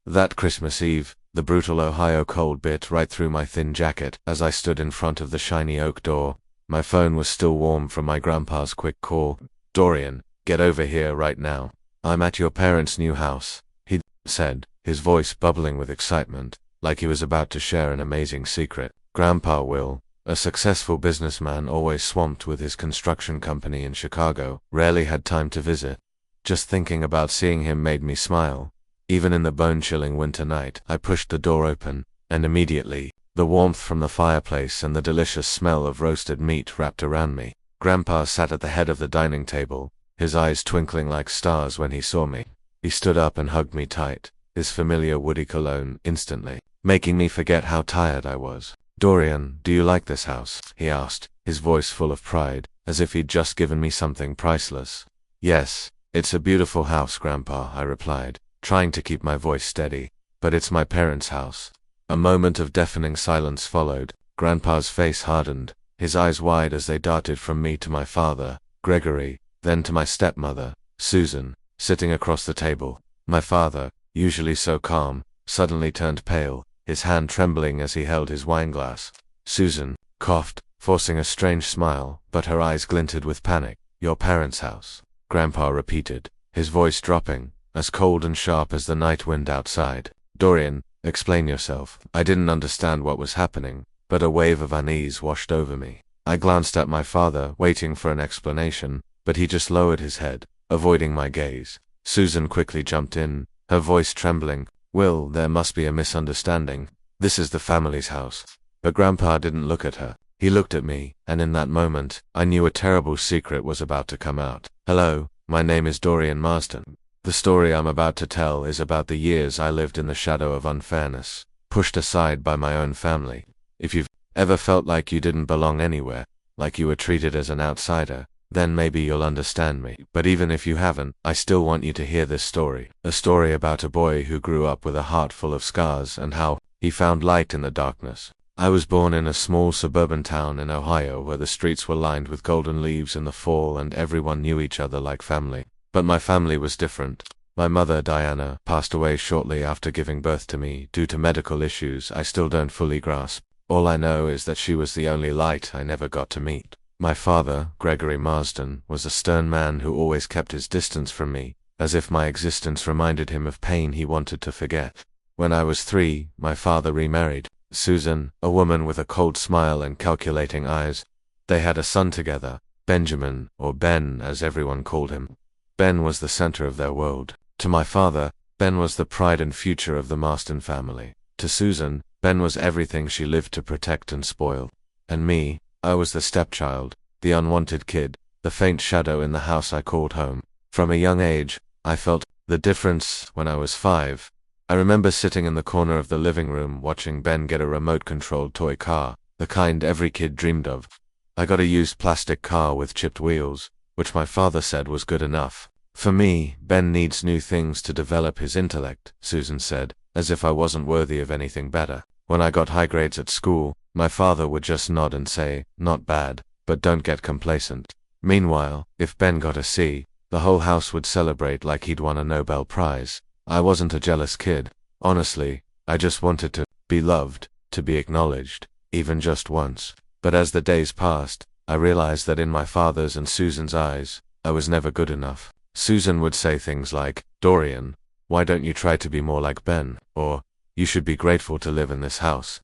That Christmas Eve, the brutal Ohio cold bit right through my thin jacket as I stood in front of the shiny oak door. My phone was still warm from my grandpa's quick call. "Dorian, get over here right now. I'm at your parents' new house," he said, his voice bubbling with excitement, like he was about to share an amazing secret. Grandpa Will, a successful businessman always swamped with his construction company in Chicago, rarely had time to visit. Just thinking about seeing him made me smile. Even in the bone-chilling winter night, I pushed the door open, and immediately, the warmth from the fireplace and the delicious smell of roasted meat wrapped around me. Grandpa sat at the head of the dining table, his eyes twinkling like stars when he saw me. He stood up and hugged me tight, his familiar woody cologne instantly, making me forget how tired I was. "Dorian, do you like this house?" he asked, his voice full of pride, as if he'd just given me something priceless. "Yes, it's a beautiful house, Grandpa," I replied, trying to keep my voice steady. "But it's my parents' house." A moment of deafening silence followed. Grandpa's face hardened, his eyes wide as they darted from me to my father, Gregory, then to my stepmother, Susan, sitting across the table. My father, usually so calm, suddenly turned pale, his hand trembling as he held his wineglass. Susan coughed, forcing a strange smile, but her eyes glinted with panic. "Your parents' house," Grandpa repeated, his voice dropping, as cold and sharp as the night wind outside. "Dorian, explain yourself." I didn't understand what was happening, but a wave of unease washed over me. I glanced at my father, waiting for an explanation, but he just lowered his head, avoiding my gaze. Susan quickly jumped in, her voice trembling. "Will, there must be a misunderstanding. This is the family's house." But Grandpa didn't look at her. He looked at me, and in that moment, I knew a terrible secret was about to come out. "Hello, my name is Dorian Marsden. The story I'm about to tell is about the years I lived in the shadow of unfairness, pushed aside by my own family. If you've ever felt like you didn't belong anywhere, like you were treated as an outsider, then maybe you'll understand me. But even if you haven't, I still want you to hear this story. A story about a boy who grew up with a heart full of scars and how he found light in the darkness. I was born in a small suburban town in Ohio where the streets were lined with golden leaves in the fall and everyone knew each other like family. But my family was different. My mother, Diana, passed away shortly after giving birth to me due to medical issues I still don't fully grasp. All I know is that she was the only light I never got to meet. My father, Gregory Marsden, was a stern man who always kept his distance from me, as if my existence reminded him of pain he wanted to forget. When I was 3, my father remarried Susan, a woman with a cold smile and calculating eyes. They had a son together, Benjamin, or Ben as everyone called him. Ben was the center of their world. To my father, Ben was the pride and future of the Marsden family. To Susan, Ben was everything she lived to protect and spoil. And me, I was the stepchild, the unwanted kid, the faint shadow in the house I called home. From a young age, I felt the difference. When I was 5, I remember sitting in the corner of the living room watching Ben get a remote-controlled toy car, the kind every kid dreamed of. I got a used plastic car with chipped wheels, which my father said was good enough. "For me, Ben needs new things to develop his intellect," Susan said, as if I wasn't worthy of anything better. When I got high grades at school, my father would just nod and say, "Not bad, but don't get complacent." Meanwhile, if Ben got a C, the whole house would celebrate like he'd won a Nobel Prize. I wasn't a jealous kid. Honestly, I just wanted to be loved, to be acknowledged, even just once. But as the days passed, I realized that in my father's and Susan's eyes, I was never good enough. Susan would say things like, "Dorian, why don't you try to be more like Ben?" Or, "You should be grateful to live in this house."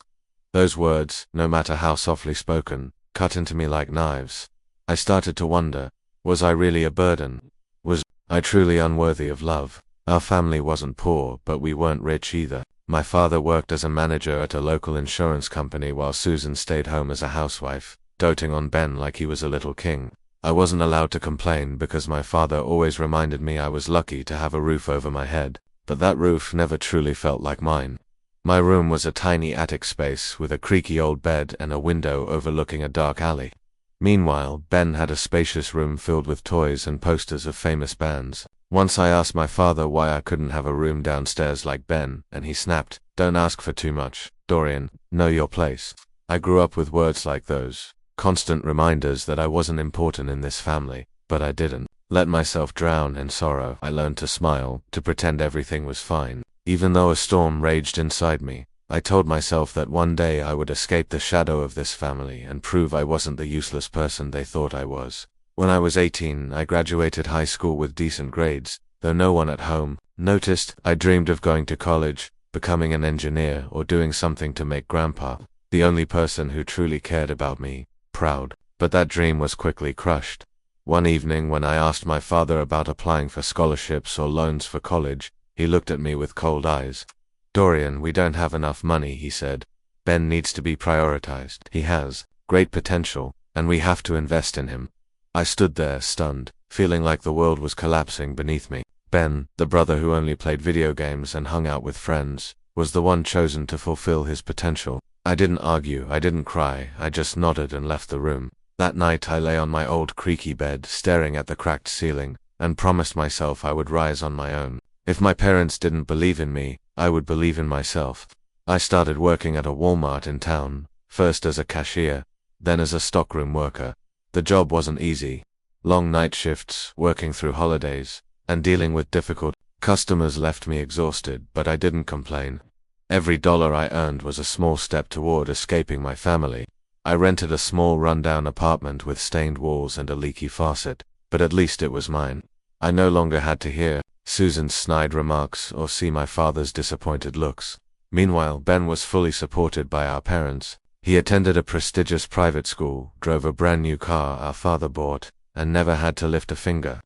Those words, no matter how softly spoken, cut into me like knives. I started to wonder, was I really a burden? Was I truly unworthy of love? Our family wasn't poor, but we weren't rich either. My father worked as a manager at a local insurance company while Susan stayed home as a housewife, doting on Ben like he was a little king. I wasn't allowed to complain because my father always reminded me I was lucky to have a roof over my head, but that roof never truly felt like mine. My room was a tiny attic space with a creaky old bed and a window overlooking a dark alley. Meanwhile, Ben had a spacious room filled with toys and posters of famous bands. Once I asked my father why I couldn't have a room downstairs like Ben, and he snapped, "Don't ask for too much, Dorian, know your place." I grew up with words like those, constant reminders that I wasn't important in this family, but I didn't let myself drown in sorrow. I learned to smile, to pretend everything was fine. Even though a storm raged inside me, I told myself that one day I would escape the shadow of this family and prove I wasn't the useless person they thought I was. When I was 18, I graduated high school with decent grades, though no one at home noticed. I dreamed of going to college, becoming an engineer, or doing something to make Grandpa, the only person who truly cared about me, proud. But that dream was quickly crushed. One evening when I asked my father about applying for scholarships or loans for college, he looked at me with cold eyes. "Dorian, we don't have enough money," he said. "Ben needs to be prioritized. He has great potential, and we have to invest in him." I stood there, stunned, feeling like the world was collapsing beneath me. Ben, the brother who only played video games and hung out with friends, was the one chosen to fulfill his potential. I didn't argue, I didn't cry, I just nodded and left the room. That night I lay on my old creaky bed, staring at the cracked ceiling, and promised myself I would rise on my own. If my parents didn't believe in me, I would believe in myself. I started working at a Walmart in town, first as a cashier, then as a stockroom worker. The job wasn't easy. Long night shifts, working through holidays, and dealing with difficult customers left me exhausted, but I didn't complain. Every dollar I earned was a small step toward escaping my family. I rented a small rundown apartment with stained walls and a leaky faucet, but at least it was mine. I no longer had to hear Susan's snide remarks or see my father's disappointed looks. Meanwhile, Ben was fully supported by our parents. He attended a prestigious private school, drove a brand new car our father bought, and never had to lift a finger.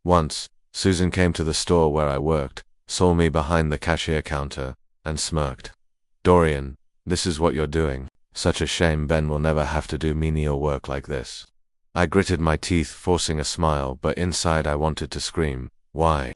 Once, Susan came to the store where I worked, saw me behind the cashier counter, and smirked. "Dorian, this is what you're doing. Such a shame Ben will never have to do menial work like this." I gritted my teeth, forcing a smile, but inside I wanted to scream. Why?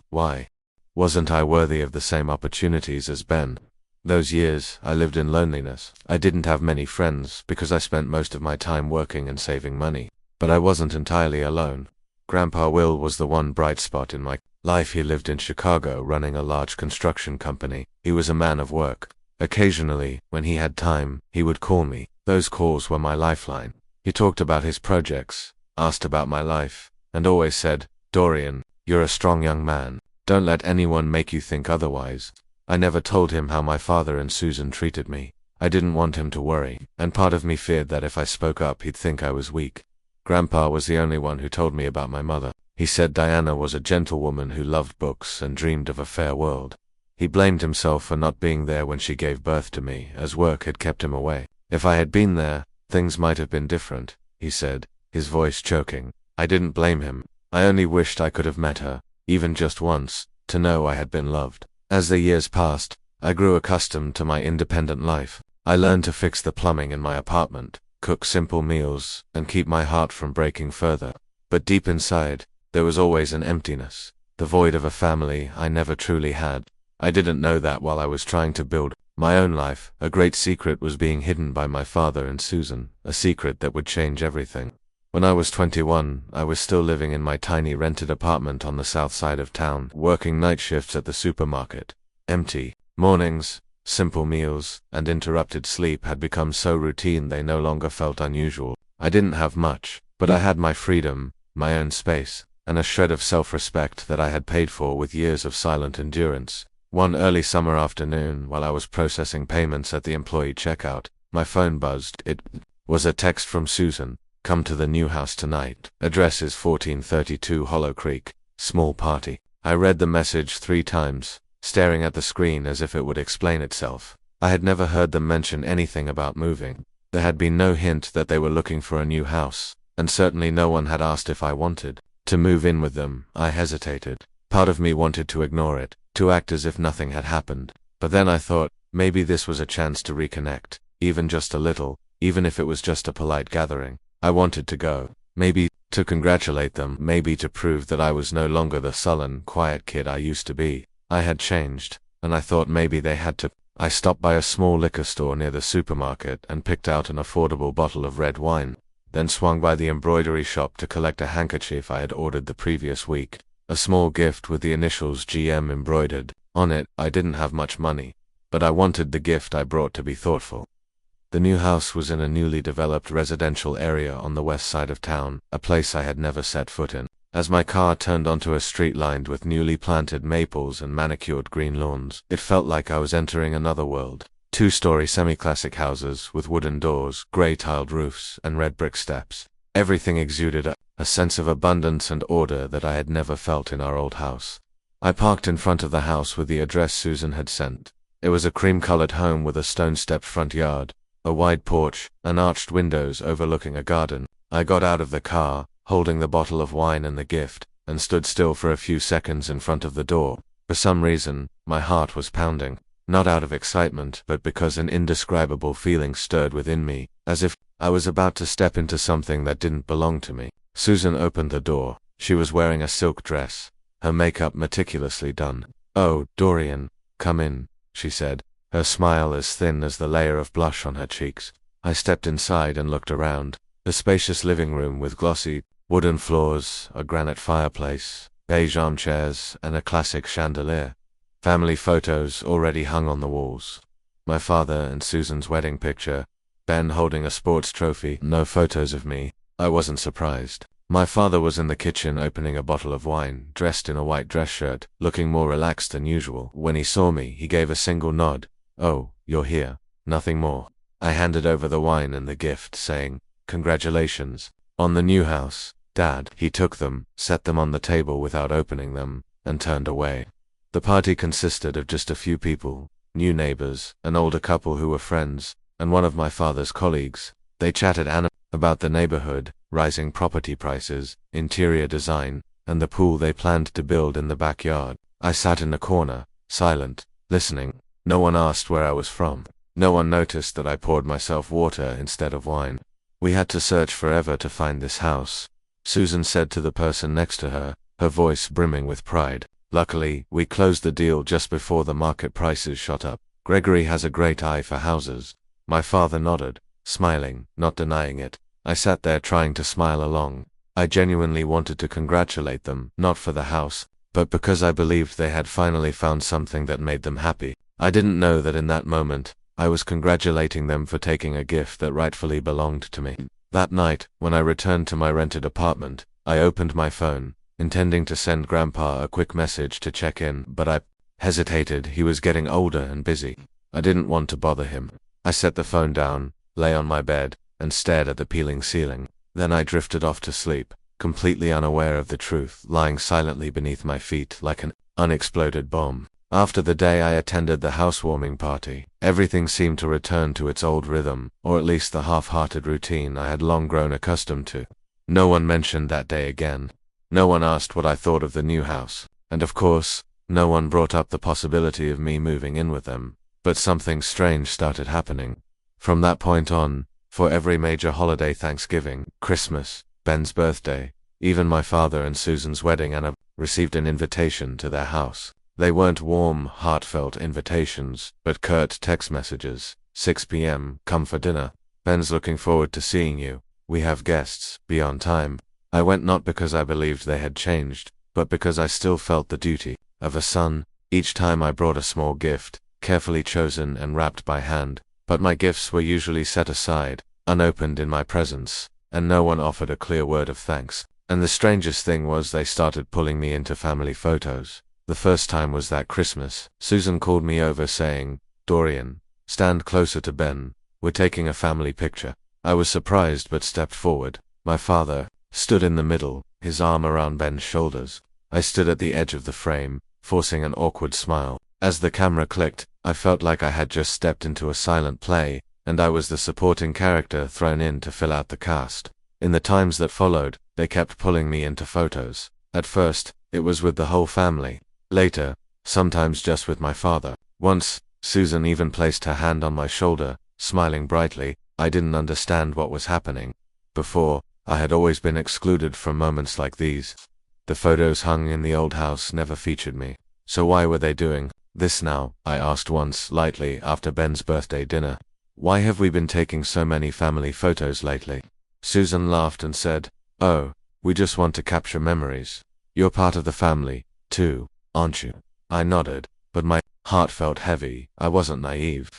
Wasn't I worthy of the same opportunities as Ben? Those years, I lived in loneliness. I didn't have many friends, because I spent most of my time working and saving money. But I wasn't entirely alone. Grandpa Will was the one bright spot in my life. He lived in Chicago, running a large construction company. He was a man of work. Occasionally, when he had time, he would call me. Those calls were my lifeline. He talked about his projects, asked about my life, and always said, "Dorian, you're a strong young man. Don't let anyone make you think otherwise." I never told him how my father and Susan treated me. I didn't want him to worry, and part of me feared that if I spoke up he'd think I was weak. Grandpa was the only one who told me about my mother. He said Diana was a gentlewoman who loved books and dreamed of a fair world. He blamed himself for not being there when she gave birth to me, as work had kept him away. "If I had been there, things might have been different," he said, his voice choking. I didn't blame him. I only wished I could have met her, even just once, to know I had been loved. As the years passed, I grew accustomed to my independent life. I learned to fix the plumbing in my apartment, cook simple meals, and keep my heart from breaking further. But deep inside, there was always an emptiness, the void of a family I never truly had. I didn't know that while I was trying to build my own life. A great secret was being hidden by my father and Susan, a secret that would change everything. When I was 21, I was still living in my tiny rented apartment on the south side of town, working night shifts at the supermarket. Empty mornings, simple meals, and interrupted sleep had become so routine they no longer felt unusual. I didn't have much, but I had my freedom, my own space, and a shred of self-respect that I had paid for with years of silent endurance. One early summer afternoon, while I was processing payments at the employee checkout, my phone buzzed. It was a text from Susan. "Come to the new house tonight. Address is 1432 Hollow Creek. Small party." I read the message 3 times, staring at the screen as if it would explain itself. I had never heard them mention anything about moving. There had been no hint that they were looking for a new house, and certainly no one had asked if I wanted to move in with them. I hesitated. Part of me wanted to ignore it, to act as if nothing had happened. But then I thought, maybe this was a chance to reconnect, even just a little, even if it was just a polite gathering. I wanted to go, maybe to congratulate them, maybe to prove that I was no longer the sullen, quiet kid I used to be. I had changed, and I thought maybe they had to. I stopped by a small liquor store near the supermarket and picked out an affordable bottle of red wine, then swung by the embroidery shop to collect a handkerchief I had ordered the previous week, a small gift with the initials GM embroidered on it. I didn't have much money, but I wanted the gift I brought to be thoughtful. The new house was in a newly developed residential area on the west side of town, a place I had never set foot in. As my car turned onto a street lined with newly planted maples and manicured green lawns, it felt like I was entering another world. Two-story semi-classic houses with wooden doors, grey-tiled roofs, and red brick steps. Everything exuded a sense of abundance and order that I had never felt in our old house. I parked in front of the house with the address Susan had sent. It was a cream-colored home with a stone-stepped front yard, a wide porch, and arched windows overlooking a garden. I got out of the car, holding the bottle of wine and the gift, and stood still for a few seconds in front of the door. For some reason, my heart was pounding. Not out of excitement, but because an indescribable feeling stirred within me, as if I was about to step into something that didn't belong to me. Susan opened the door. She was wearing a silk dress, her makeup meticulously done. "Oh, Dorian, come in," she said, her smile as thin as the layer of blush on her cheeks. I stepped inside and looked around. The spacious living room with glossy wooden floors, a granite fireplace, beige armchairs, and a classic chandelier. Family photos already hung on the walls. My father and Susan's wedding picture, Ben holding a sports trophy, no photos of me. I wasn't surprised. My father was in the kitchen opening a bottle of wine, dressed in a white dress shirt, looking more relaxed than usual. When he saw me, he gave a single nod. "Oh, you're here. Nothing more." I handed over the wine and the gift, saying, "Congratulations on the new house, Dad." He took them, set them on the table without opening them, and turned away. The party consisted of just a few people, new neighbors, an older couple who were friends, and one of my father's colleagues. They chatted about the neighborhood, rising property prices, interior design, and the pool they planned to build in the backyard. I sat in the corner, silent, listening. No one asked where I was from. No one noticed that I poured myself water instead of wine. "We had to search forever to find this house," Susan said to the person next to her, her voice brimming with pride. "Luckily, we closed the deal just before the market prices shot up. Gregory has a great eye for houses." My father nodded, smiling, not denying it. I sat there trying to smile along. I genuinely wanted to congratulate them, not for the house, but because I believed they had finally found something that made them happy. I didn't know that in that moment, I was congratulating them for taking a gift that rightfully belonged to me. That night, when I returned to my rented apartment, I opened my phone, intending to send Grandpa a quick message to check in, but I hesitated. He was getting older and busy. I didn't want to bother him. I set the phone down, lay on my bed, and stared at the peeling ceiling. Then I drifted off to sleep, completely unaware of the truth lying silently beneath my feet like an unexploded bomb. After the day I attended the housewarming party, everything seemed to return to its old rhythm, or at least the half-hearted routine I had long grown accustomed to. No one mentioned that day again. No one asked what I thought of the new house. And of course, no one brought up the possibility of me moving in with them. But something strange started happening. From that point on, for every major holiday, Thanksgiving, Christmas, Ben's birthday, even my father and Susan's wedding, Anna received an invitation to their house. They weren't warm, heartfelt invitations, but curt text messages. 6 p.m., come for dinner. Ben's looking forward to seeing you. We have guests, be on time. I went not because I believed they had changed, but because I still felt the duty of a son. Each time I brought a small gift, carefully chosen and wrapped by hand, but my gifts were usually set aside, unopened in my presence, and no one offered a clear word of thanks. And the strangest thing was they started pulling me into family photos. The first time was that Christmas. Susan called me over saying, "Dorian, stand closer to Ben. We're taking a family picture." I was surprised but stepped forward. My father stood in the middle, his arm around Ben's shoulders. I stood at the edge of the frame, forcing an awkward smile. As the camera clicked, I felt like I had just stepped into a silent play, and I was the supporting character thrown in to fill out the cast. In the times that followed, they kept pulling me into photos. At first, it was with the whole family. Later, sometimes just with my father. Once, Susan even placed her hand on my shoulder, smiling brightly. I didn't understand what was happening. Before, I had always been excluded from moments like these. The photos hung in the old house never featured me. So why were they doing this now? I asked once, lightly, after Ben's birthday dinner. "Why have we been taking so many family photos lately?" Susan laughed and said, "Oh, we just want to capture memories. You're part of the family, too, aren't you?" I nodded, but my heart felt heavy. I wasn't naive.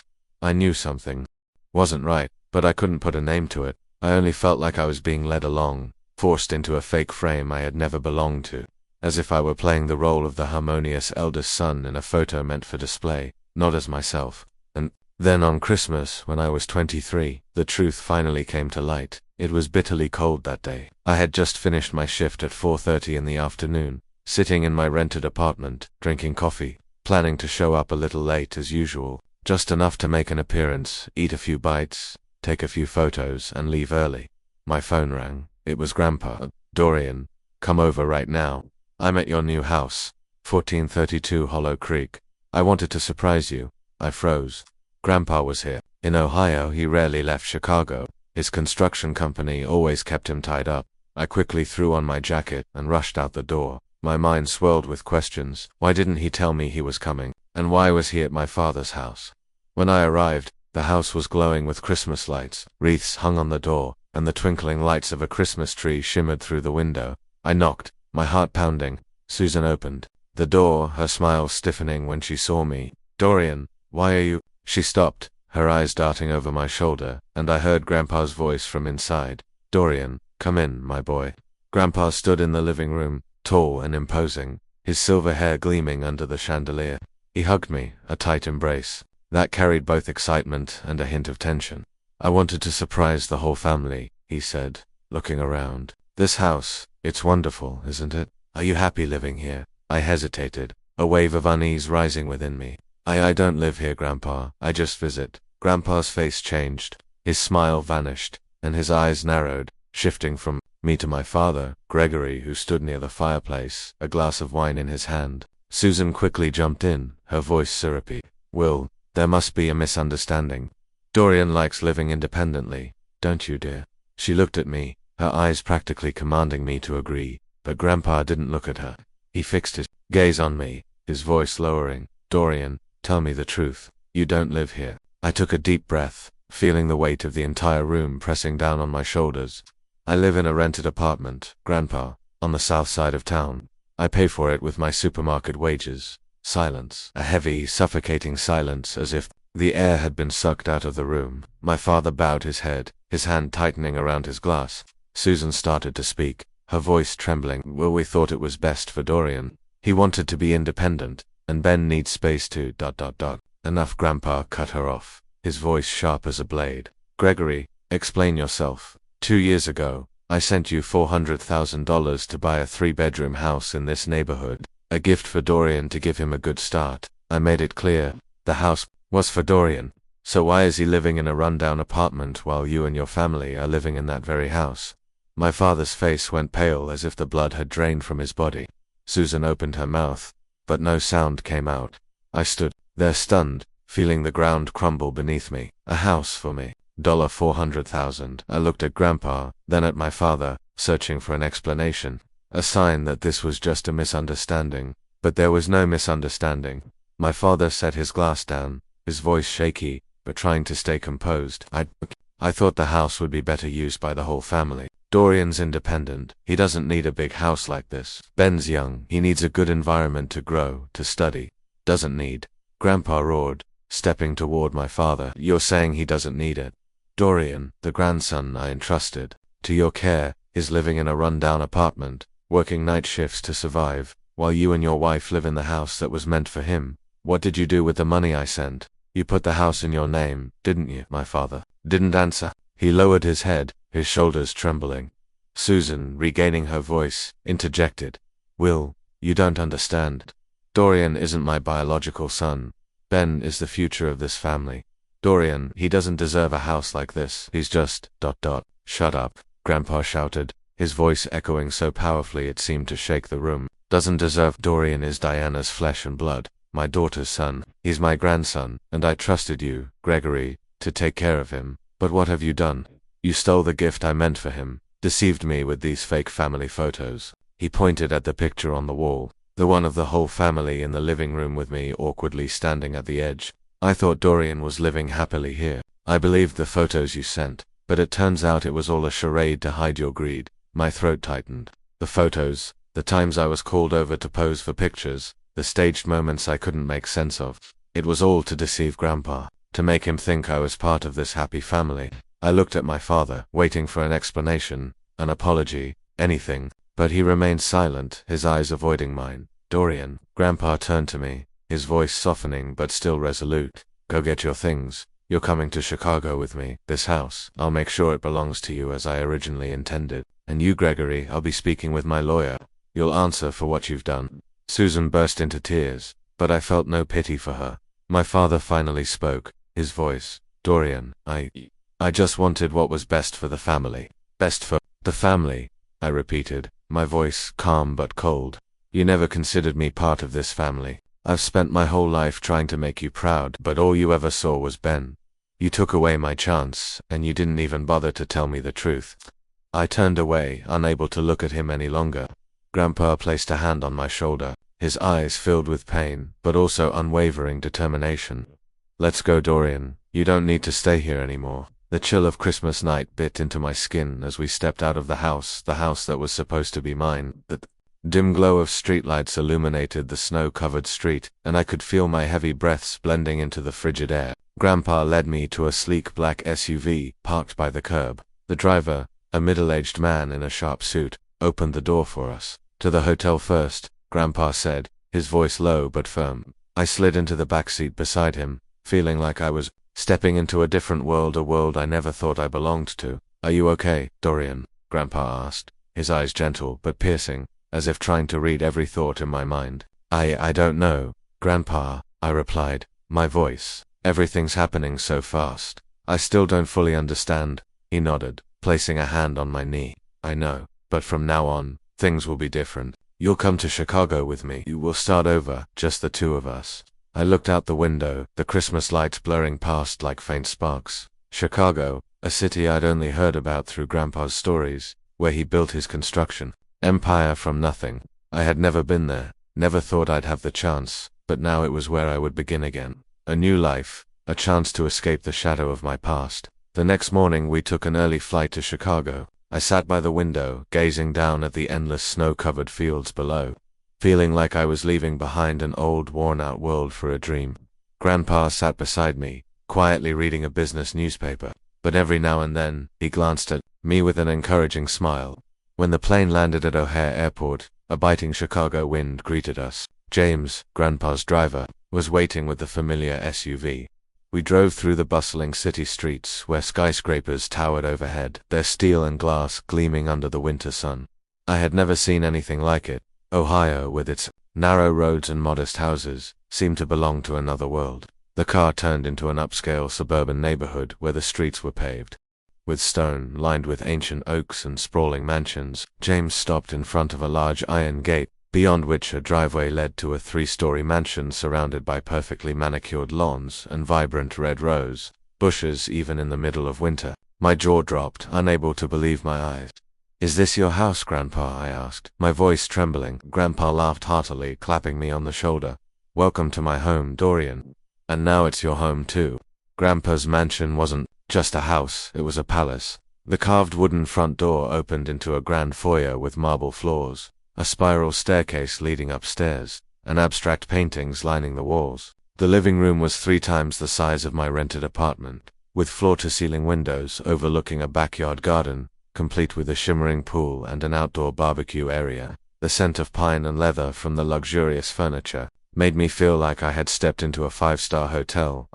I knew something wasn't right, but I couldn't put a name to it. I only felt like I was being led along, forced into a fake frame I had never belonged to, as if I were playing the role of the harmonious eldest son in a photo meant for display, not as myself. And then on Christmas, when I was 23, the truth finally came to light. It was bitterly cold that day. I had just finished my shift at 4:30 in the afternoon, sitting in my rented apartment, drinking coffee, planning to show up a little late as usual, just enough to make an appearance, eat a few bites, take a few photos, and leave early. My phone rang. It was Grandpa. "Dorian, come over right now. I'm at your new house, 1432 Hollow Creek. I wanted to surprise you." I froze. Grandpa was here. In Ohio, he rarely left Chicago. His construction company always kept him tied up. I quickly threw on my jacket and rushed out the door. My mind swirled with questions. Why didn't he tell me he was coming? And why was he at my father's house? When I arrived, the house was glowing with Christmas lights. Wreaths hung on the door, and the twinkling lights of a Christmas tree shimmered through the window. I knocked, my heart pounding. Susan opened the door, her smile stiffening when she saw me. "Dorian, why are you—" She stopped, her eyes darting over my shoulder, and I heard Grandpa's voice from inside. "Dorian, come in, my boy." Grandpa stood in the living room, tall and imposing, his silver hair gleaming under the chandelier. He hugged me, a tight embrace that carried both excitement and a hint of tension. "I wanted to surprise the whole family," he said, looking around. "This house, it's wonderful, isn't it? Are you happy living here?" I hesitated, a wave of unease rising within me. I don't live here, Grandpa. I just visit." Grandpa's face changed. His smile vanished, and his eyes narrowed, shifting from me to my father, Gregory, who stood near the fireplace, a glass of wine in his hand. Susan quickly jumped in, her voice syrupy. "Will, there must be a misunderstanding. Dorian likes living independently, don't you, dear?" She looked at me, her eyes practically commanding me to agree, but Grandpa didn't look at her. He fixed his gaze on me, his voice lowering. "Dorian, tell me the truth. You don't live here." I took a deep breath, feeling the weight of the entire room pressing down on my shoulders. "I live in a rented apartment, Grandpa, on the south side of town. I pay for it with my supermarket wages." Silence. A heavy, suffocating silence, as if the air had been sucked out of the room. My father bowed his head, his hand tightening around his glass. Susan started to speak, her voice trembling. "Well, we thought it was best for Dorian. He wanted to be independent, and Ben needs space to ... Enough." Grandpa cut her off, his voice sharp as a blade. "Gregory, explain yourself. 2 years ago, I sent you $400,000 to buy a 3-bedroom house in this neighborhood, a gift for Dorian to give him a good start. I made it clear, the house was for Dorian. So why is he living in a rundown apartment while you and your family are living in that very house?" My father's face went pale as if the blood had drained from his body. Susan opened her mouth, but no sound came out. I stood there stunned, feeling the ground crumble beneath me. "A house for me. $400,000. I looked at Grandpa, then at my father, searching for an explanation. A sign that this was just a misunderstanding. But there was no misunderstanding. My father set his glass down, his voice shaky, but trying to stay composed. I thought the house would be better used by the whole family. Dorian's independent. He doesn't need a big house like this. Ben's young. He needs a good environment to grow, to study. Doesn't need." Grandpa roared, stepping toward my father. "You're saying he doesn't need it? Dorian, the grandson I entrusted to your care, is living in a rundown apartment, working night shifts to survive, while you and your wife live in the house that was meant for him. What did you do with the money I sent? You put the house in your name, didn't you?" My father didn't answer. He lowered his head, his shoulders trembling. Susan, regaining her voice, interjected. "Will, you don't understand. Dorian isn't my biological son. Ben is the future of this family. Dorian, he doesn't deserve a house like this. He's just ... "Shut up," Grandpa shouted, his voice echoing so powerfully it seemed to shake the room. "Doesn't deserve. Dorian is Diana's flesh and blood, my daughter's son. He's my grandson, and I trusted you, Gregory, to take care of him. But what have you done? You stole the gift I meant for him, deceived me with these fake family photos." He pointed at the picture on the wall, the one of the whole family in the living room with me awkwardly standing at the edge. "I thought Dorian was living happily here. I believed the photos you sent, but it turns out it was all a charade to hide your greed." My throat tightened. The photos, the times I was called over to pose for pictures, the staged moments I couldn't make sense of. It was all to deceive Grandpa, to make him think I was part of this happy family. I looked at my father, waiting for an explanation, an apology, anything, but he remained silent, his eyes avoiding mine. Dorian, Grandpa turned to me, his voice softening but still resolute. Go get your things. You're coming to Chicago with me. This house, I'll make sure it belongs to you as I originally intended. And you, Gregory, I'll be speaking with my lawyer. You'll answer for what you've done. Susan burst into tears, but I felt no pity for her. My father finally spoke, his voice. Dorian, I just wanted what was best for the family. Best for the family, I repeated, my voice calm but cold. You never considered me part of this family. I've spent my whole life trying to make you proud, but all you ever saw was Ben. You took away my chance, and you didn't even bother to tell me the truth. I turned away, unable to look at him any longer. Grandpa placed a hand on my shoulder, his eyes filled with pain, but also unwavering determination. Let's go, Dorian. You don't need to stay here anymore. The chill of Christmas night bit into my skin as we stepped out of the house that was supposed to be mine. The dim glow of streetlights illuminated the snow-covered street, and I could feel my heavy breaths blending into the frigid air. Grandpa led me to a sleek black SUV parked by the curb. The driver, a middle-aged man in a sharp suit, opened the door for us. To the hotel first, Grandpa said, his voice low but firm. I slid into the backseat beside him, feeling like I was stepping into a different world, a world I never thought I belonged to. Are you okay, Dorian? Grandpa asked, his eyes gentle but piercing, as if trying to read every thought in my mind. I don't know, Grandpa, I replied, my voice. Everything's happening so fast. I still don't fully understand. He nodded, placing a hand on my knee. I know, but from now on, things will be different. You'll come to Chicago with me. We'll start over, just the two of us. I looked out the window, the Christmas lights blurring past like faint sparks. Chicago, a city I'd only heard about through Grandpa's stories, where he built his construction empire from nothing. I had never been there, never thought I'd have the chance, but now it was where I would begin again. A new life, a chance to escape the shadow of my past. The next morning we took an early flight to Chicago. I sat by the window, gazing down at the endless snow-covered fields below, feeling like I was leaving behind an old, worn-out world for a dream. Grandpa sat beside me, quietly reading a business newspaper, but every now and then, he glanced at me with an encouraging smile. When the plane landed at O'Hare Airport, a biting Chicago wind greeted us. James, Grandpa's driver, was waiting with the familiar SUV. We drove through the bustling city streets where skyscrapers towered overhead, their steel and glass gleaming under the winter sun. I had never seen anything like it. Ohio, with its narrow roads and modest houses, seemed to belong to another world. The car turned into an upscale suburban neighborhood where the streets were paved with stone, lined with ancient oaks and sprawling mansions. James stopped in front of a large iron gate, beyond which a driveway led to a 3-story mansion surrounded by perfectly manicured lawns and vibrant red rose bushes even in the middle of winter. My jaw dropped, unable to believe my eyes. Is this your house, Grandpa? I asked, my voice trembling. Grandpa laughed heartily, clapping me on the shoulder. Welcome to my home, Dorian. And now it's your home too. Grandpa's mansion wasn't just a house, it was a palace. The carved wooden front door opened into a grand foyer with marble floors, a spiral staircase leading upstairs, and abstract paintings lining the walls. The living room was 3 times the size of my rented apartment, with floor-to-ceiling windows overlooking a backyard garden, complete with a shimmering pool and an outdoor barbecue area. The scent of pine and leather from the luxurious furniture made me feel like I had stepped into a 5-star hotel.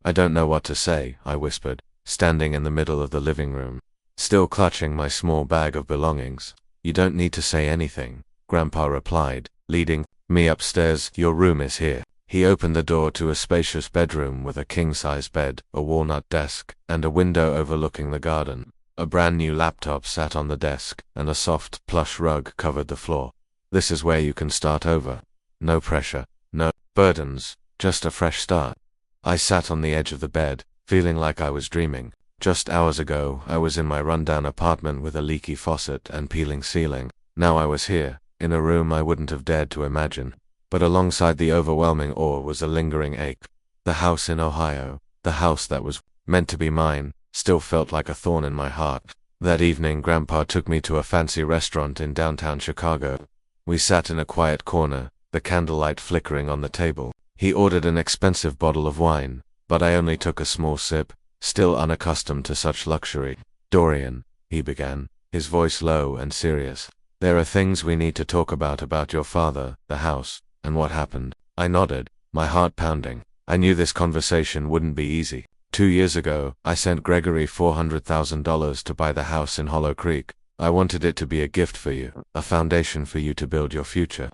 I don't know what to say, I whispered, standing in the middle of the living room, still clutching my small bag of belongings. You don't need to say anything, Grandpa replied, leading me upstairs. Your room is here. He opened the door to a spacious bedroom with a king-size bed, a walnut desk, and a window overlooking the garden. A brand new laptop sat on the desk, and a soft, plush rug covered the floor. This is where you can start over. No pressure, no burdens, just a fresh start. I sat on the edge of the bed, feeling like I was dreaming. Just hours ago, I was in my rundown apartment with a leaky faucet and peeling ceiling. Now I was here, in a room I wouldn't have dared to imagine. But alongside the overwhelming awe was a lingering ache. The house in Ohio, the house that was meant to be mine, still felt like a thorn in my heart. That evening, Grandpa took me to a fancy restaurant in downtown Chicago. We sat in a quiet corner, the candlelight flickering on the table. He ordered an expensive bottle of wine, but I only took a small sip, still unaccustomed to such luxury. Dorian, he began, his voice low and serious. "There are things we need to talk about your father, the house, and what happened." I nodded, my heart pounding. I knew this conversation wouldn't be easy. 2 years ago, I sent Gregory $400,000 to buy the house in Hollow Creek. I wanted it to be a gift for you, a foundation for you to build your future.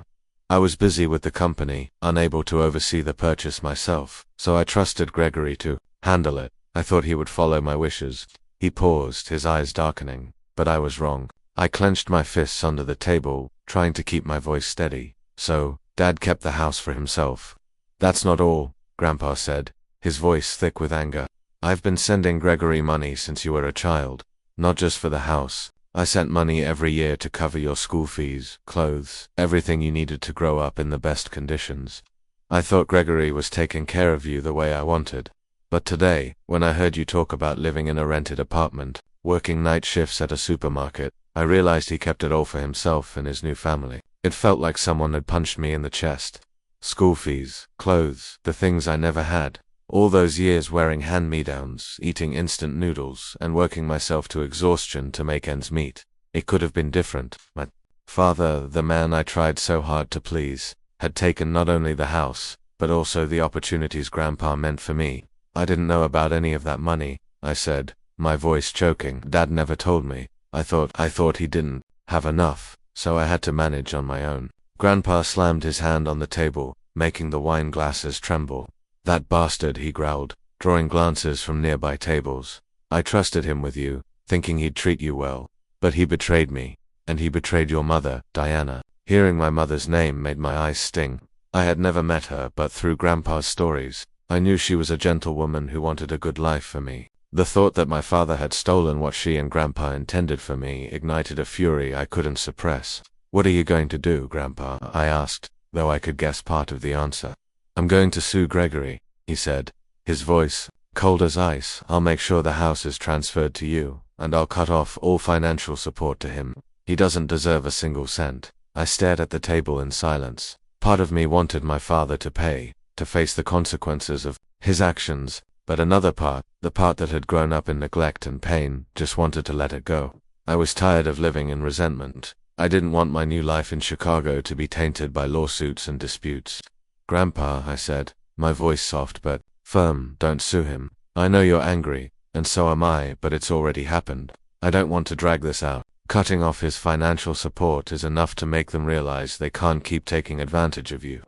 I was busy with the company, unable to oversee the purchase myself, so I trusted Gregory to handle it. I thought he would follow my wishes. He paused, his eyes darkening, but I was wrong. I clenched my fists under the table, trying to keep my voice steady. "So, Dad kept the house for himself." "That's not all," Grandpa said, his voice thick with anger. "I've been sending Gregory money since you were a child. Not just for the house. I sent money every year to cover your school fees, clothes, everything you needed to grow up in the best conditions. I thought Gregory was taking care of you the way I wanted. But today, when I heard you talk about living in a rented apartment, working night shifts at a supermarket, I realized he kept it all for himself and his new family. It felt like someone had punched me in the chest. School fees, clothes, the things I never had. All those years wearing hand-me-downs, eating instant noodles, and working myself to exhaustion to make ends meet. It could have been different. My father, the man I tried so hard to please, had taken not only the house, but also the opportunities Grandpa meant for me. I didn't know about any of that money, I said, my voice choking. Dad never told me. I thought he didn't have enough, so I had to manage on my own. Grandpa slammed his hand on the table, making the wine glasses tremble. "That bastard," he growled, drawing glances from nearby tables. "I trusted him with you, thinking he'd treat you well. But he betrayed me, and he betrayed your mother, Diana." Hearing my mother's name made my eyes sting. I had never met her, but through Grandpa's stories, I knew she was a gentlewoman who wanted a good life for me. The thought that my father had stolen what she and Grandpa intended for me ignited a fury I couldn't suppress. "What are you going to do, Grandpa?" I asked, though I could guess part of the answer. "I'm going to sue Gregory," he said, his voice cold as ice. "I'll make sure the house is transferred to you, and I'll cut off all financial support to him. He doesn't deserve a single cent." I stared at the table in silence. Part of me wanted my father to pay, to face the consequences of his actions, but another part, the part that had grown up in neglect and pain, just wanted to let it go. I was tired of living in resentment. I didn't want my new life in Chicago to be tainted by lawsuits and disputes. "Grandpa," I said, my voice soft but firm, "don't sue him. I know you're angry, and so am I, but it's already happened. I don't want to drag this out. Cutting off his financial support is enough to make them realize they can't keep taking advantage of you.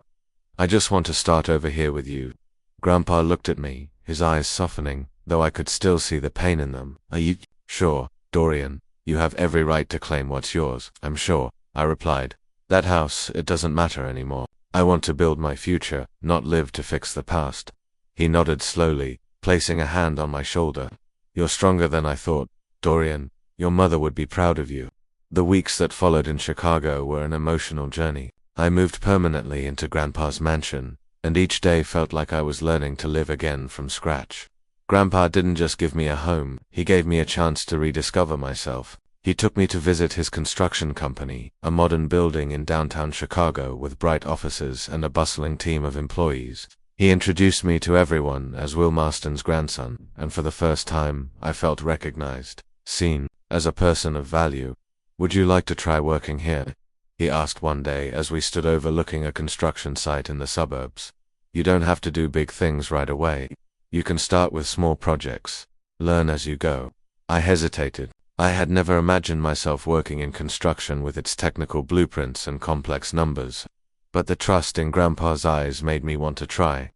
I just want to start over here with you." Grandpa looked at me, his eyes softening, though I could still see the pain in them. "Are you sure, Dorian? You have every right to claim what's yours." "I'm sure," I replied. "That house, it doesn't matter anymore. I want to build my future, not live to fix the past." He nodded slowly, placing a hand on my shoulder. "You're stronger than I thought, Dorian. Your mother would be proud of you." The weeks that followed in Chicago were an emotional journey. I moved permanently into Grandpa's mansion, and each day felt like I was learning to live again from scratch. Grandpa didn't just give me a home, he gave me a chance to rediscover myself. He took me to visit his construction company, a modern building in downtown Chicago with bright offices and a bustling team of employees. He introduced me to everyone as Will Marston's grandson, and for the first time, I felt recognized, seen, as a person of value. "Would you like to try working here?" he asked one day as we stood overlooking a construction site in the suburbs. "You don't have to do big things right away. You can start with small projects. Learn as you go." I hesitated. I had never imagined myself working in construction with its technical blueprints and complex numbers. But the trust in Grandpa's eyes made me want to try.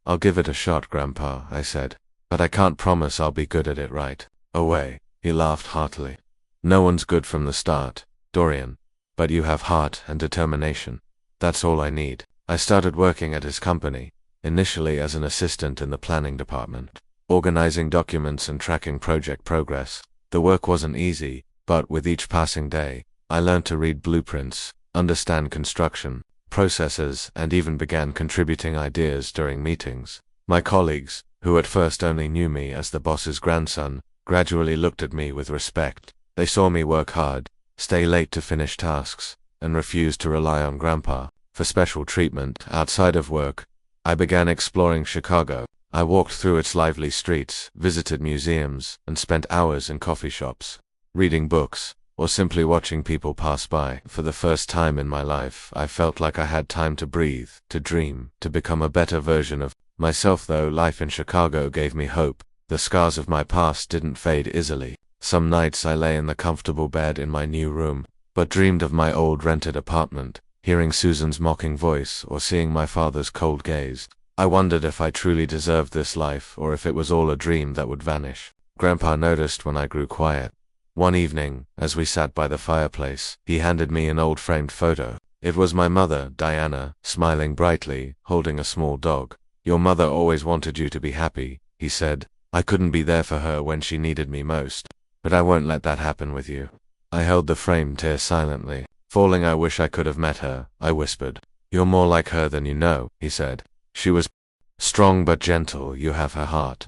"I'll give it a shot, Grandpa," I said. "But I can't promise I'll be good at it right away." He laughed heartily. "No one's good from the start, Dorian. But you have heart and determination. That's all I need." I started working at his company, initially as an assistant in the planning department, organizing documents and tracking project progress. The work wasn't easy, but with each passing day, I learned to read blueprints, understand construction processes, and even began contributing ideas during meetings. My colleagues, who at first only knew me as the boss's grandson, gradually looked at me with respect. They saw me work hard, stay late to finish tasks, and refuse to rely on Grandpa for special treatment outside of work. I began exploring Chicago. I walked through its lively streets, visited museums, and spent hours in coffee shops, reading books, or simply watching people pass by. For the first time in my life, I felt like I had time to breathe, to dream, to become a better version of myself. Though life in Chicago gave me hope, the scars of my past didn't fade easily. Some nights I lay in the comfortable bed in my new room, but dreamed of my old rented apartment, hearing Susan's mocking voice or seeing my father's cold gaze. I wondered if I truly deserved this life or if it was all a dream that would vanish. Grandpa noticed when I grew quiet. One evening, as we sat by the fireplace, he handed me an old framed photo. It was my mother, Diana, smiling brightly, holding a small dog. "Your mother always wanted you to be happy," he said. "I couldn't be there for her when she needed me most. But I won't let that happen with you." I held the framed tear silently. Falling, "I wish I could have met her," I whispered. "You're more like her than you know," he said. "She was strong but gentle. You have her heart."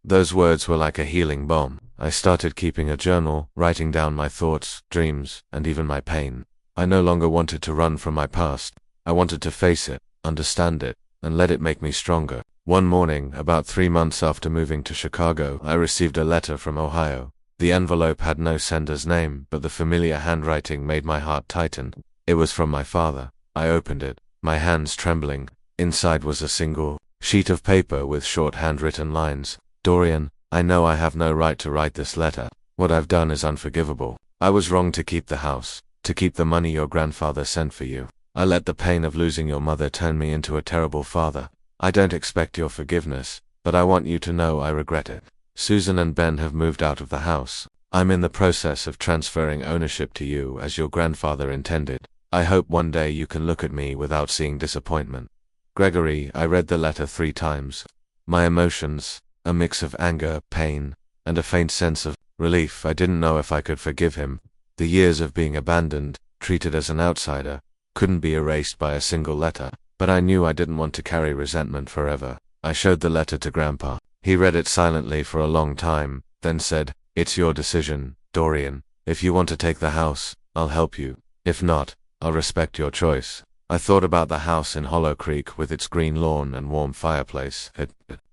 Those words were like a healing balm. I started keeping a journal, writing down my thoughts, dreams, and even my pain. I no longer wanted to run from my past. I wanted to face it, understand it, and let it make me stronger. One morning, about 3 months after moving to Chicago, I received a letter from Ohio. The envelope had no sender's name, but the familiar handwriting made my heart tighten. It was from my father. I opened it, my hands trembling. Inside was a single sheet of paper with short handwritten lines. "Dorian, I know I have no right to write this letter. What I've done is unforgivable. I was wrong to keep the house, to keep the money your grandfather sent for you. I let the pain of losing your mother turn me into a terrible father. I don't expect your forgiveness, but I want you to know I regret it. Susan and Ben have moved out of the house. I'm in the process of transferring ownership to you as your grandfather intended. I hope one day you can look at me without seeing disappointment. Gregory." I read the letter 3 times. My emotions, a mix of anger, pain, and a faint sense of relief. I didn't know if I could forgive him. The years of being abandoned, treated as an outsider, couldn't be erased by a single letter. But I knew I didn't want to carry resentment forever. I showed the letter to Grandpa. He read it silently for a long time, then said, "It's your decision, Dorian. If you want to take the house, I'll help you. If not, I'll respect your choice." I thought about the house in Hollow Creek with its green lawn and warm fireplace. It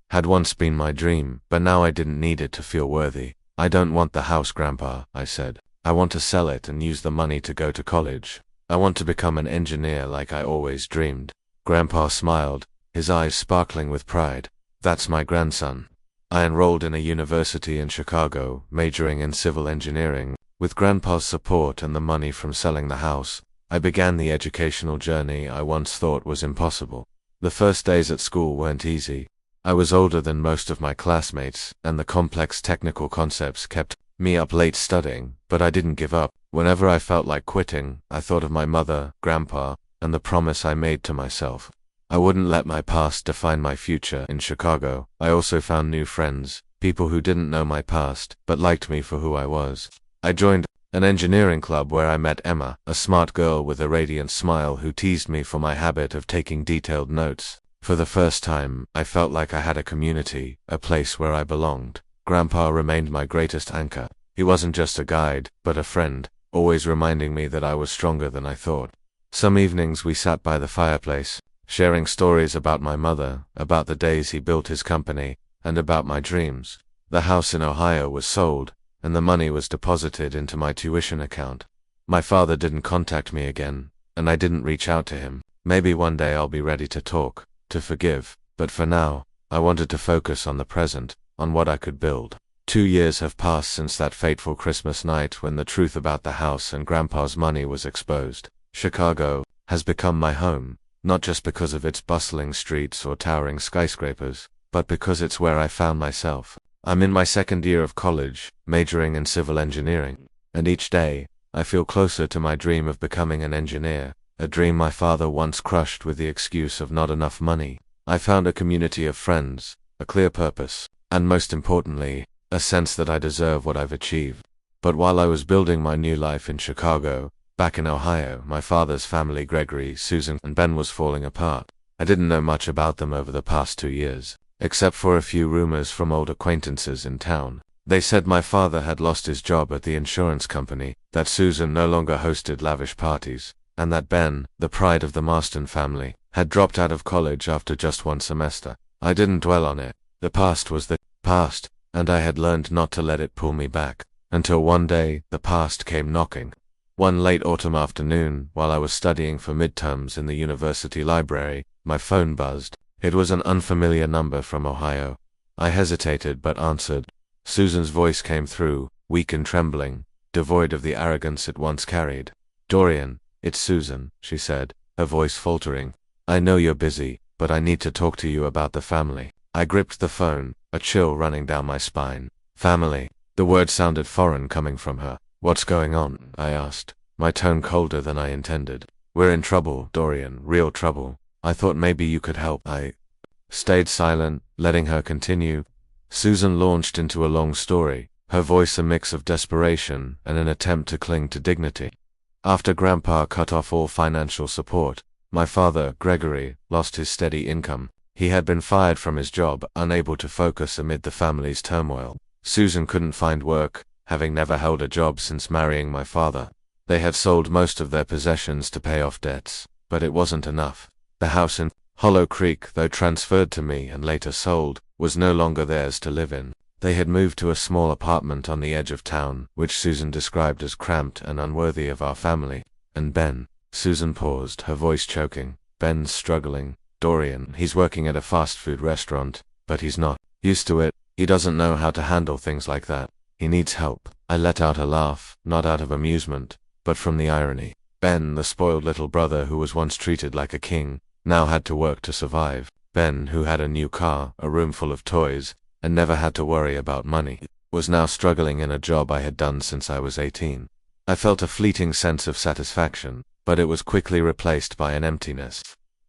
had once been my dream, but now I didn't need it to feel worthy. "I don't want the house, Grandpa," I said. "I want to sell it and use the money to go to college. I want to become an engineer like I always dreamed." Grandpa smiled, his eyes sparkling with pride. "That's my grandson." I enrolled in a university in Chicago, majoring in civil engineering. With Grandpa's support and the money from selling the house, I began the educational journey I once thought was impossible. The first days at school weren't easy. I was older than most of my classmates, and the complex technical concepts kept me up late studying, but I didn't give up. Whenever I felt like quitting, I thought of my mother, Grandpa, and the promise I made to myself. I wouldn't let my past define my future. In Chicago, I also found new friends, people who didn't know my past, but liked me for who I was. I joined an engineering club where I met Emma, a smart girl with a radiant smile who teased me for my habit of taking detailed notes. For the first time, I felt like I had a community, a place where I belonged. Grandpa remained my greatest anchor. He wasn't just a guide, but a friend, always reminding me that I was stronger than I thought. Some evenings we sat by the fireplace, sharing stories about my mother, about the days he built his company, and about my dreams. The house in Ohio was sold, and the money was deposited into my tuition account. My father didn't contact me again, and I didn't reach out to him. Maybe one day I'll be ready to talk, to forgive, but for now, I wanted to focus on the present, on what I could build. 2 years have passed since that fateful Christmas night when the truth about the house and Grandpa's money was exposed. Chicago has become my home, not just because of its bustling streets or towering skyscrapers, but because it's where I found myself. I'm in my second year of college, majoring in civil engineering, and each day, I feel closer to my dream of becoming an engineer, a dream my father once crushed with the excuse of not enough money. I found a community of friends, a clear purpose, and most importantly, a sense that I deserve what I've achieved. But while I was building my new life in Chicago, back in Ohio, my father's family, Gregory, Susan, and Ben, was falling apart. I didn't know much about them over the past 2 years, except for a few rumors from old acquaintances in town. They said my father had lost his job at the insurance company, that Susan no longer hosted lavish parties, and that Ben, the pride of the Marston family, had dropped out of college after just 1 semester. I didn't dwell on it. The past was the past, and I had learned not to let it pull me back. until one day, the past came knocking. One late autumn afternoon, while I was studying for midterms in the university library, my phone buzzed. It was an unfamiliar number from Ohio. I hesitated but answered. Susan's voice came through, weak and trembling, devoid of the arrogance it once carried. "Dorian, it's Susan," she said, her voice faltering. "I know you're busy, but I need to talk to you about the family." I gripped the phone, a chill running down my spine. "Family." The word sounded foreign coming from her. "What's going on?" I asked, my tone colder than I intended. "We're in trouble, Dorian, real trouble. I thought maybe you could help." I stayed silent, letting her continue. Susan launched into a long story, her voice a mix of desperation and an attempt to cling to dignity. After Grandpa cut off all financial support, my father, Gregory, lost his steady income. He had been fired from his job, unable to focus amid the family's turmoil. Susan couldn't find work, having never held a job since marrying my father. They had sold most of their possessions to pay off debts, but it wasn't enough. The house in Hollow Creek, though transferred to me and later sold, was no longer theirs to live in. They had moved to a small apartment on the edge of town, which Susan described as cramped and unworthy of our family. "And Ben," Susan paused, her voice choking. "Ben's struggling. Dorian, he's working at a fast food restaurant, but he's not used to it. He doesn't know how to handle things like that. He needs help." I let out a laugh, not out of amusement, but from the irony. Ben, the spoiled little brother who was once treated like a king, now had to work to survive. Ben, who had a new car, a room full of toys, and never had to worry about money, was now struggling in a job I had done since I was 18. I felt a fleeting sense of satisfaction, but it was quickly replaced by an emptiness.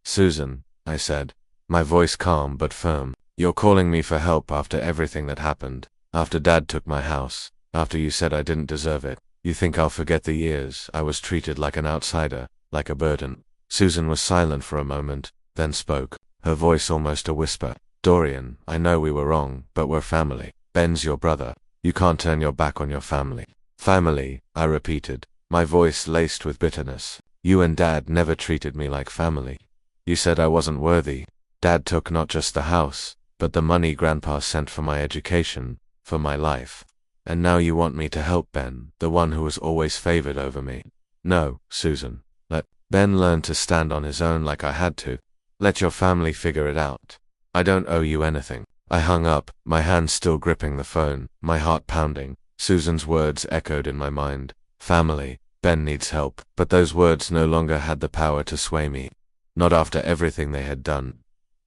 "Susan," I said, my voice calm but firm, "you're calling me for help after everything that happened, after Dad took my house, after you said I didn't deserve it. You think I'll forget the years I was treated like an outsider, like a burden?" Susan was silent for a moment, then spoke, her voice almost a whisper. "Dorian, I know we were wrong, but we're family. Ben's your brother. You can't turn your back on your family." "Family," I repeated, my voice laced with bitterness. "You and Dad never treated me like family. You said I wasn't worthy. Dad took not just the house, but the money Grandpa sent for my education, for my life. And now you want me to help Ben, the one who was always favored over me. No, Susan. Let Ben learn to stand on his own like I had to. Let your family figure it out. I don't owe you anything." I hung up, my hand still gripping the phone, my heart pounding. Susan's words echoed in my mind. Family, Ben needs help, but those words no longer had the power to sway me. Not after everything they had done.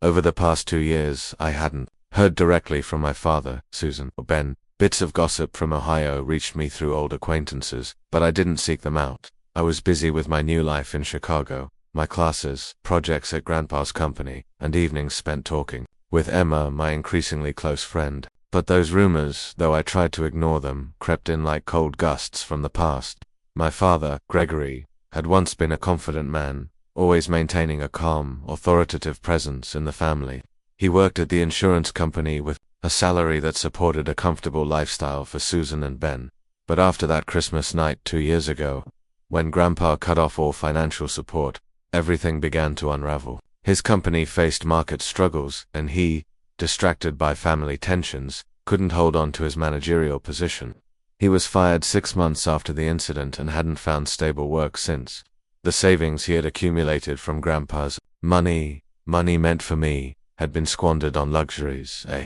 Over the past 2 years, I hadn't heard directly from my father, Susan, or Ben. Bits of gossip from Ohio reached me through old acquaintances, but I didn't seek them out. I was busy with my new life in Chicago, my classes, projects at Grandpa's company, and evenings spent talking with Emma, my increasingly close friend. But those rumors, though I tried to ignore them, crept in like cold gusts from the past. My father, Gregory, had once been a confident man, always maintaining a calm, authoritative presence in the family. He worked at the insurance company with a salary that supported a comfortable lifestyle for Susan and Ben. But after that Christmas night 2 years ago, when Grandpa cut off all financial support, everything began to unravel. His company faced market struggles, and he, distracted by family tensions, couldn't hold on to his managerial position. He was fired 6 months after the incident and hadn't found stable work since. The savings he had accumulated from Grandpa's money meant for me, had been squandered on luxuries, a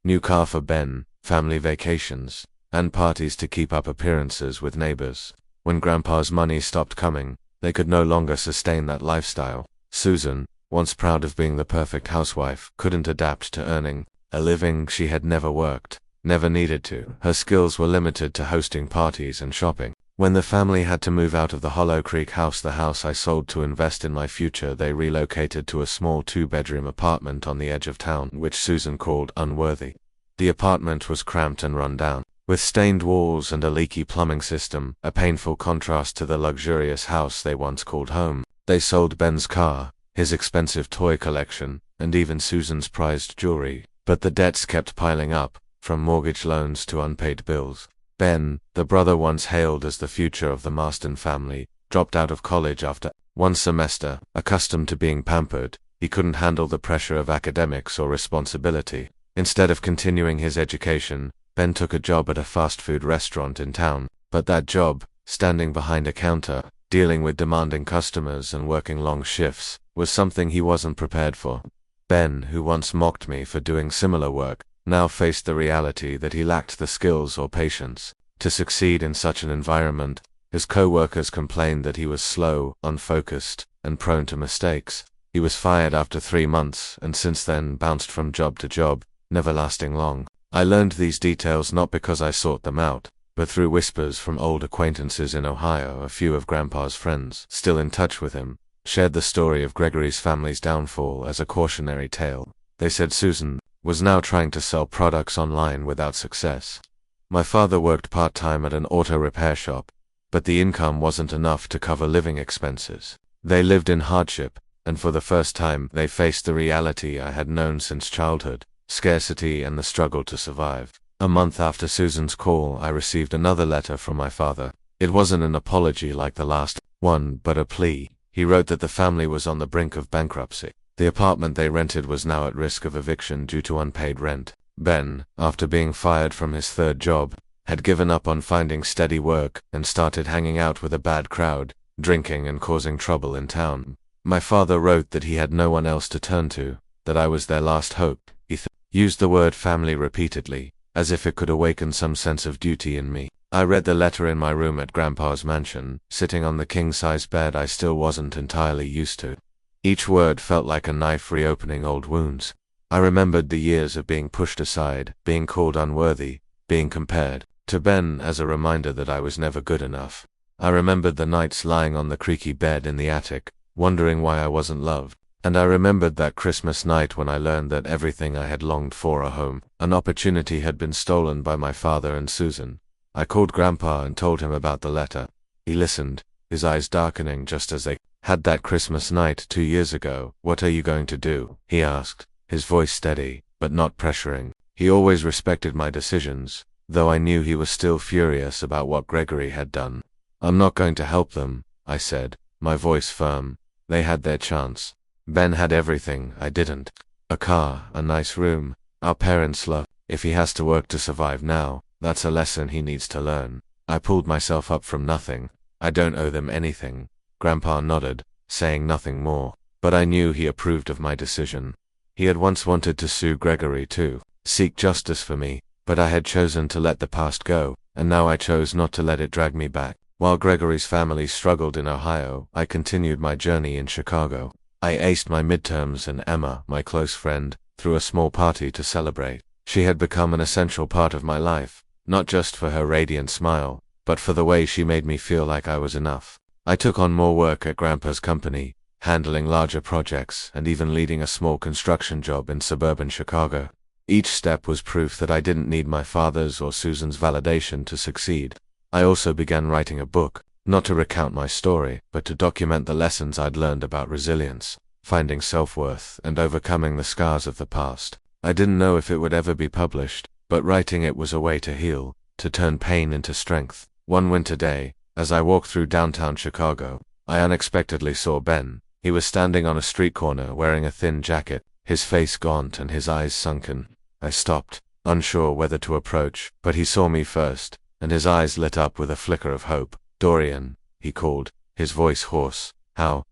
new car for Ben, family vacations, and parties to keep up appearances with neighbors. When Grandpa's money stopped coming, they could no longer sustain that lifestyle. Susan, once proud of being the perfect housewife, couldn't adapt to earning a living she had never worked, never needed to. Her skills were limited to hosting parties and shopping. When the family had to move out of the Hollow Creek house, the house I sold to invest in my future, they relocated to a small 2-bedroom apartment on the edge of town, which Susan called unworthy. The apartment was cramped and run down, with stained walls and a leaky plumbing system, a painful contrast to the luxurious house they once called home. They sold Ben's car, his expensive toy collection, and even Susan's prized jewelry, but the debts kept piling up, from mortgage loans to unpaid bills. Ben, the brother once hailed as the future of the Marston family, dropped out of college after one semester. Accustomed to being pampered, he couldn't handle the pressure of academics or responsibility. Instead of continuing his education, Ben took a job at a fast food restaurant in town, but that job, standing behind a counter, dealing with demanding customers and working long shifts, was something he wasn't prepared for. Ben, who once mocked me for doing similar work, now faced the reality that he lacked the skills or patience to succeed in such an environment. His co-workers complained that he was slow, unfocused, and prone to mistakes. He was fired after 3 months, and since then bounced from job to job, never lasting long. I learned these details not because I sought them out, but through whispers from old acquaintances in Ohio. A few of Grandpa's friends, still in touch with him, shared the story of Gregory's family's downfall as a cautionary tale. They said Susan was now trying to sell products online without success. My father worked part-time at an auto repair shop, but the income wasn't enough to cover living expenses. They lived in hardship, and for the first time they faced the reality I had known since childhood: scarcity and the struggle to survive. A month after Susan's call, I received another letter from my father. It wasn't an apology like the last one, but a plea. He wrote that the family was on the brink of bankruptcy. The apartment they rented was now at risk of eviction due to unpaid rent. Ben, after being fired from his third job, had given up on finding steady work and started hanging out with a bad crowd, drinking and causing trouble in town. My father wrote that he had no one else to turn to, that I was their last hope. He used the word family repeatedly, as if it could awaken some sense of duty in me. I read the letter in my room at Grandpa's mansion, sitting on the king-size bed I still wasn't entirely used to. Each word felt like a knife reopening old wounds. I remembered the years of being pushed aside, being called unworthy, being compared to Ben as a reminder that I was never good enough. I remembered the nights lying on the creaky bed in the attic, wondering why I wasn't loved. And I remembered that Christmas night when I learned that everything I had longed for, a home, an opportunity, had been stolen by my father and Susan. I called Grandpa and told him about the letter. He listened, his eyes darkening just as they had that Christmas night 2 years ago. "What are you going to do?" he asked, his voice steady, but not pressuring. He always respected my decisions, though I knew he was still furious about what Gregory had done. "I'm not going to help them," I said, my voice firm. "They had their chance. Ben had everything I didn't. A car, a nice room, our parents' love. If he has to work to survive now, that's a lesson he needs to learn." I pulled myself up from nothing. "I don't owe them anything." Grandpa nodded, saying nothing more, but I knew he approved of my decision. He had once wanted to sue Gregory too, seek justice for me, but I had chosen to let the past go, and now I chose not to let it drag me back. While Gregory's family struggled in Ohio, I continued my journey in Chicago. I aced my midterms, and Emma, my close friend, threw a small party to celebrate. She had become an essential part of my life, not just for her radiant smile, but for the way she made me feel like I was enough. I took on more work at Grandpa's company, handling larger projects and even leading a small construction job in suburban Chicago. Each step was proof that I didn't need my father's or Susan's validation to succeed. I also began writing a book, not to recount my story, but to document the lessons I'd learned about resilience, finding self-worth, and overcoming the scars of the past. I didn't know if it would ever be published, but writing it was a way to heal, to turn pain into strength. One winter day, as I walked through downtown Chicago, I unexpectedly saw Ben. He was standing on a street corner wearing a thin jacket, his face gaunt and his eyes sunken. I stopped, unsure whether to approach, but he saw me first, and his eyes lit up with a flicker of hope. "Dorian," he called, his voice hoarse. How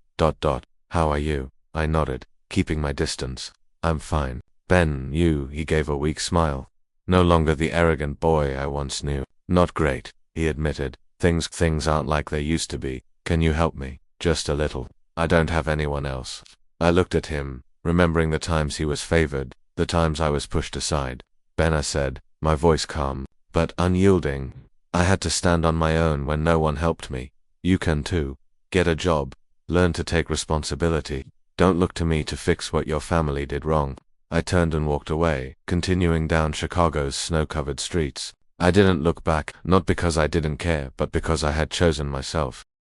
are you?" I nodded, keeping my distance. "I'm fine." "Ben, he gave a weak smile. No longer the arrogant boy I once knew. "Not great," he admitted. Things aren't like they used to be. Can you help me? Just a little. I don't have anyone else." I looked at him, remembering the times he was favored, the times I was pushed aside. "Ben," I said, my voice calm, but unyielding. "I had to stand on my own when no one helped me. You can too. Get a job. Learn to take responsibility. Don't look to me to fix what your family did wrong." I turned and walked away, continuing down Chicago's snow-covered streets. I didn't look back, not because I didn't care, but because I had chosen myself.